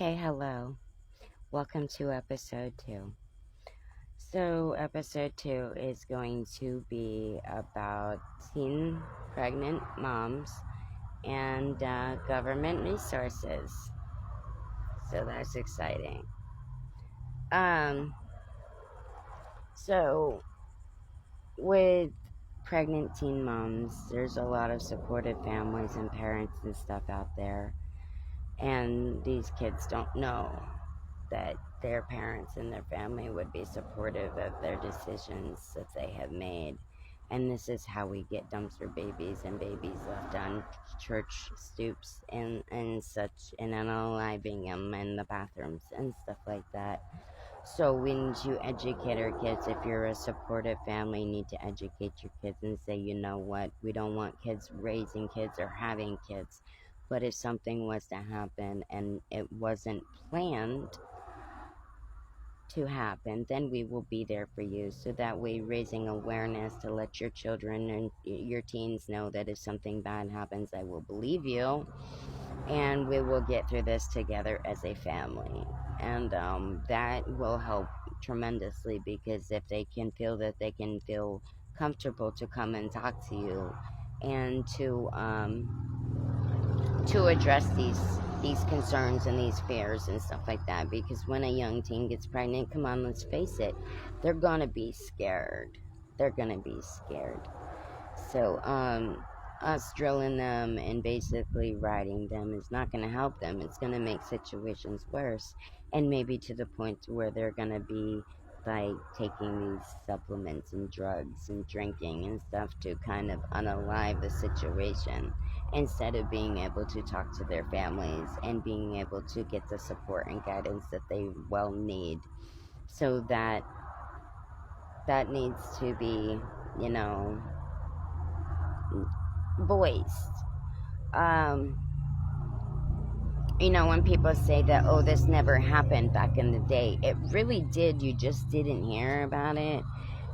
Okay, hello. Welcome to episode 2. So, episode 2 is going to be about teen pregnant moms and government resources. So, that's exciting. Um, so, with pregnant teen moms, there's a lot of supportive families and parents and stuff out there. And these kids don't know that their parents and their family would be supportive of their decisions that they have made. And this is how we get dumpster babies and babies left on church stoops and such, and unaliving them in the bathrooms and stuff like that. So we need to educate our kids. If you're a supportive family, you need to educate your kids and say, you know what, we don't want kids raising kids or having kids. But if something was to happen and it wasn't planned to happen, then we will be there for you. So that way, raising awareness to let your children and your teens know that if something bad happens, I will believe you, and we will get through this together as a family. And that will help tremendously, because if they can feel that they can feel comfortable to come and talk to you and to address these concerns and these fears and stuff like that. Because when a young teen gets pregnant, come on, let's face it, they're gonna be scared. They're gonna be scared. So us drilling them and basically writing them is not gonna help them. It's gonna make situations worse, and maybe to the point where they're gonna be like taking these supplements and drugs and drinking and stuff to kind of unalive the situation, instead of being able to talk to their families and being able to get the support and guidance that they well need. So that needs to be, you know, voiced. um when people say that, oh, this never happened back in the day, it really did. You just didn't hear about it.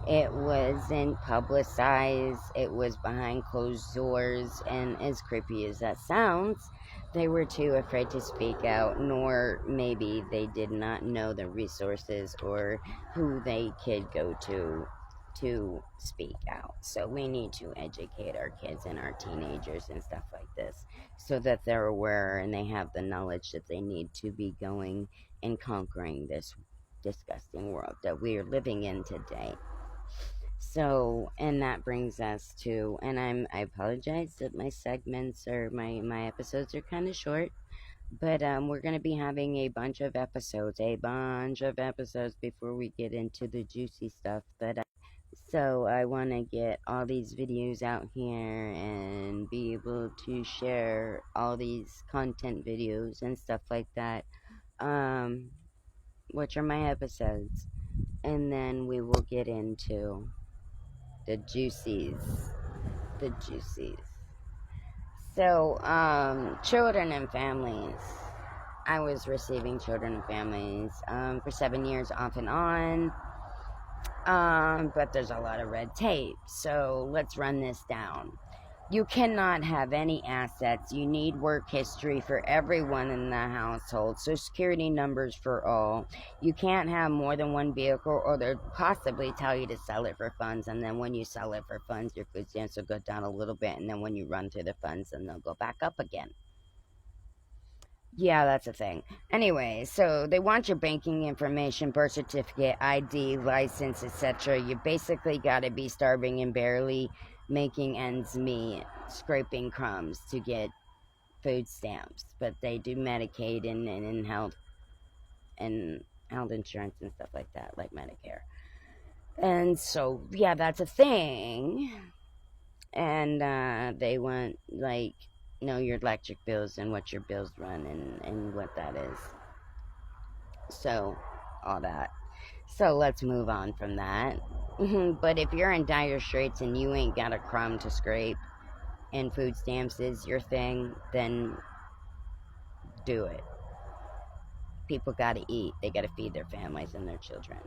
It wasn't publicized. It was behind closed doors. And as creepy as that sounds, they were too afraid to speak out, nor maybe they did not know the resources or who they could go to speak out. So we need to educate our kids and our teenagers and stuff like this, so that they're aware and they have the knowledge that they need to be going and conquering this disgusting world that we are living in today. So, and that brings us to, and I apologize that my segments or my episodes are kind of short, but we're going to be having a bunch of episodes before we get into the juicy stuff. But so I want to get all these videos out here and be able to share all these content videos and stuff like that, um, which are my episodes, and then we will get into the juicies, the juicies. So, children and families. I was receiving children and families for 7 years off and on. But there's a lot of red tape. So let's run this down. You cannot have any assets. You need work history for everyone in the household. Social security numbers for all. You can't have more than one vehicle, or they'll possibly tell you to sell it for funds. And then when you sell it for funds, your food stamps will go down a little bit. And then when you run through the funds, then they'll go back up again. Yeah, that's a thing. Anyway, so they want your banking information, birth certificate, ID, license, etc. You basically got to be starving and barely making ends meet, scraping crumbs to get food stamps. But they do Medicaid and health insurance and stuff like that, like Medicare. And so, yeah, that's a thing. And they want, like, know your electric bills and what your bills run and what that is. So, all that. So, let's move on from that. But if you're in dire straits and you ain't got a crumb to scrape and food stamps is your thing, then do it. People gotta eat. They gotta feed their families and their children.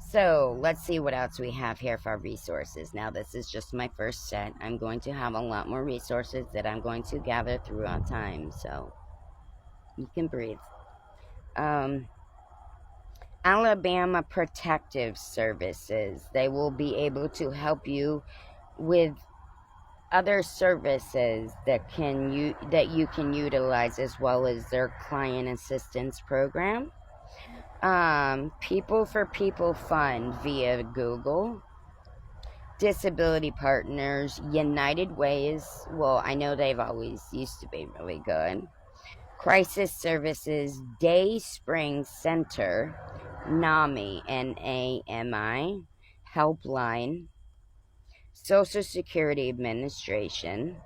So, let's see what else we have here for resources. Now, this is just my first set. I'm going to have a lot more resources that I'm going to gather throughout time. So, you can breathe. Alabama Protective Services. They will be able to help you with other services that you can utilize, as well as their client assistance program. People for People Fund via Google. Disability Partners, United Ways. Well, I know they've always used to be really good. Crisis Services, Day Spring Center, NAMI, NAMI, Helpline, Social Security Administration,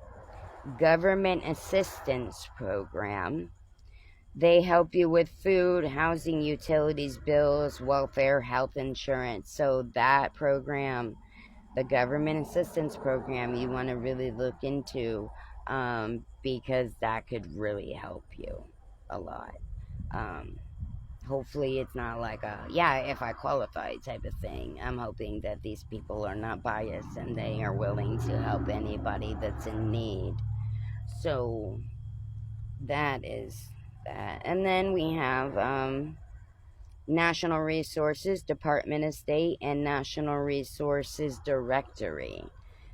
Government Assistance Program. They help you with food, housing, utilities, bills, welfare, health insurance. So that program, the Government Assistance Program, you want to really look into, because that could really help you a lot. Hopefully it's not like a, yeah, if I qualify type of thing. I'm hoping that these people are not biased and they are willing to help anybody that's in need. So that is that. And then we have National Resources, Department of State, and National Resources Directory.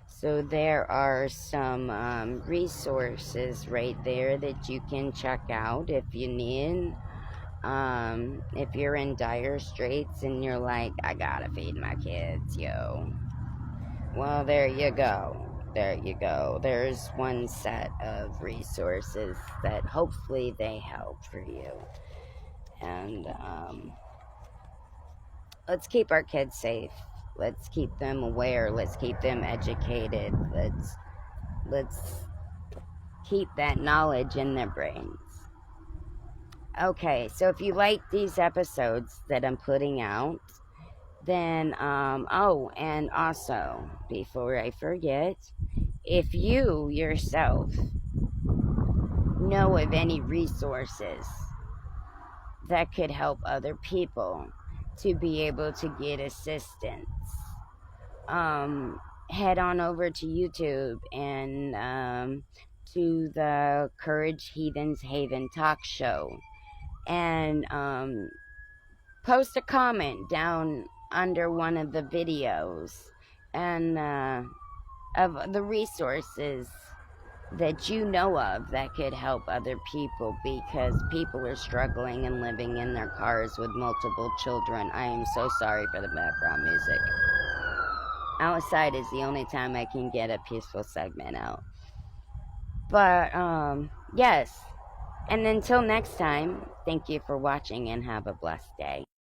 So there are some resources right there that you can check out if you need. If you're in dire straits and you're like, I gotta feed my kids, yo. Well, there you go. There you go. There's one set of resources that hopefully they help for you. And let's keep our kids safe. Let's keep them aware. Let's keep them educated. Let's keep that knowledge in their brains. Okay, so if you like these episodes that I'm putting out, then oh, and also before I forget, if you yourself know of any resources that could help other people to be able to get assistance, head on over to YouTube and to the Courage Heathens Haven talk show, and post a comment down under one of the videos, and of the resources that you know of that could help other people, because people are struggling and living in their cars with multiple children. I am so sorry for the background music. Outside is the only time I can get a peaceful segment out. But yes, and until next time, thank you for watching and have a blessed day.